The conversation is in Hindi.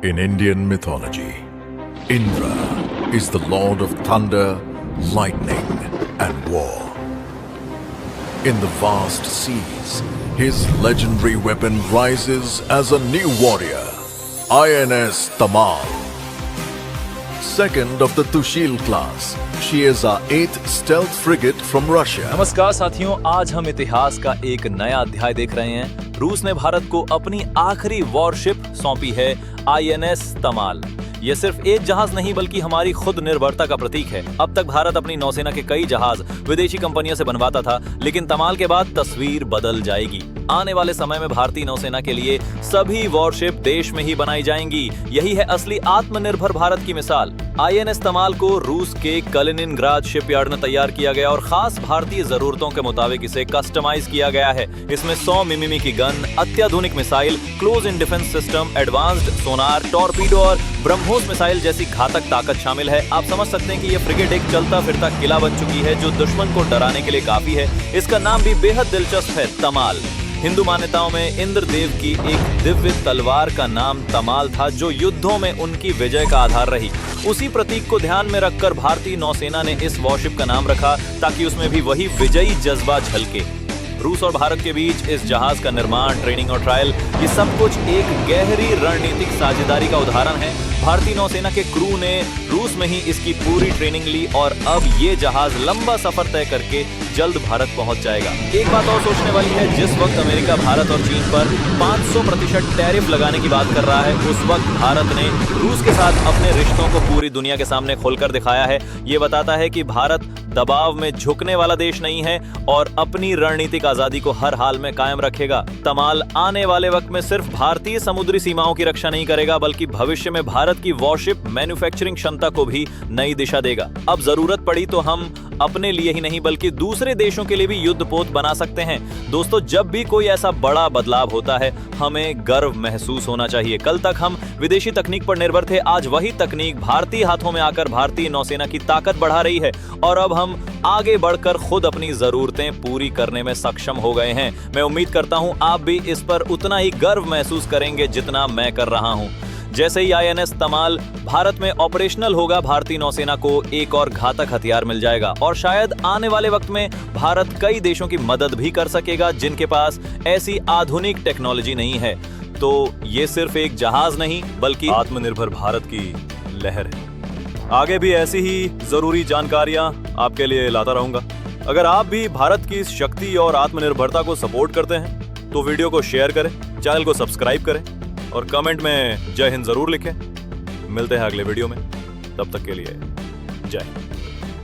In Indian mythology, Indra is the lord of thunder, lightning, and war. In the vast seas, his legendary weapon rises as a new warrior, INS Tamal. Second of the Tushil class, she is our 8th stealth frigate from Russia. नमस्कार साथियों, आज हम इतिहास का एक नया अध्याय देख रहे हैं। रूस ने भारत को अपनी आखिरी वॉरशिप सौंपी है, INS तमाल। ये सिर्फ एक जहाज नहीं बल्कि हमारी खुद निर्भरता का प्रतीक है। अब तक भारत अपनी नौसेना के कई जहाज विदेशी कंपनियों से बनवाता था, लेकिन तमाल के बाद तस्वीर बदल जाएगी। आने वाले समय में भारतीय नौसेना के लिए सभी वॉरशिप देश में ही बनाई जाएंगी। यही है असली आत्मनिर्भर भारत की मिसाल। INS तमाल को रूस के कलिनिनग्राद शिपयार्ड में तैयार किया गया और खास भारतीय जरूरतों के मुताबिक इसे कस्टमाइज किया गया है। इसमें 100 मिमी की गन, अत्याधुनिक missile, close in defence system, advanced Sonar, torpedo और ब्रह्मोस मिसाइल जैसी घातक ताकत शामिल है। आप समझ सकते हैं कि यह फ्रिगेट एक चलता फिरता किला बन चुकी है जो दुश्मन को डराने के लिए काफी है। इसका नाम भी बेहद दिलचस्प है, तमाल। हिंदू मान्यताओं में इंद्रदेव की एक दिव्य तलवार का नाम तमाल था, जो युद्धों में उनकी विजय का आधार रही। उसी प्रतीक को ध्यान में रखकर भारतीय नौसेना ने इस वॉरशिप का नाम रखा, ताकि उसमें भी वही विजयी जज्बा झलके। रूस और भारत के बीच इस जहाज का निर्माण, ट्रेनिंग और ट्रायल, ये सब कुछ एक गहरी रणनीतिक साझेदारी का उदाहरण है। भारतीय नौसेना के क्रू ने रूस में ही इसकी पूरी ट्रेनिंग ली और अब ये जहाज लंबा सफर तय करके जल्द भारत पहुंच जाएगा। एक बात और सोचने वाली है, जिस वक्त अमेरिका भारत और चीन पर 500% टैरिफ लगाने की बात कर रहा है, उस वक्त भारत ने रूस के साथ अपने रिश्तों को पूरी दुनिया के सामने खोलकर दिखाया है। ये बताता है कि भारत दबाव में झुकने वाला देश नहीं है और अपनी रणनीतिक आजादी को हर हाल में कायम रखेगा। तमाल आने वाले वक्त में सिर्फ भारतीय समुद्री सीमाओं की रक्षा नहीं करेगा, बल्कि भविष्य में भारत की वॉरशिप मैन्युफैक्चरिंग क्षमता को भी नई दिशा देगा। अब जरूरत पड़ी तो हम अपने लिए ही नहीं बल्कि दूसरे देशों के लिए भी युद्धपोत बना सकते हैं। दोस्तों, जब भी कोई ऐसा बड़ा बदलाव होता है, हमें गर्व महसूस होना चाहिए। कल तक हम विदेशी तकनीक पर निर्भर थे, आज वही तकनीक भारतीय हाथों में आकर भारतीय नौसेना की ताकत बढ़ा रही है और अब हम आगे बढ़कर खुद अपनी जरूरतें पूरी करने में सक्षम हो गए हैं। मैं उम्मीद करता हूं आप भी इस पर उतना ही गर्व महसूस करेंगे जितना मैं कर रहा हूं। जैसे ही INS तमाल भारत में ऑपरेशनल होगा, भारतीय नौसेना को एक और घातक हथियार मिल जाएगा और शायद आने वाले वक्त में भारत कई देशों की मदद भी कर सकेगा जिनके पास ऐसी आधुनिक टेक्नोलॉजी नहीं है। तो ये सिर्फ एक जहाज नहीं बल्कि आत्मनिर्भर भारत की लहर है। आगे भी ऐसी ही जरूरी जानकारियां आपके लिए लाता रहूंगा। अगर आप भी भारत की इस शक्ति और आत्मनिर्भरता को सपोर्ट करते हैं तो वीडियो को शेयर करें, चैनल को सब्सक्राइब करें और कमेंट में जय हिंद जरूर लिखें। मिलते हैं अगले वीडियो में, तब तक के लिए जय हिंद।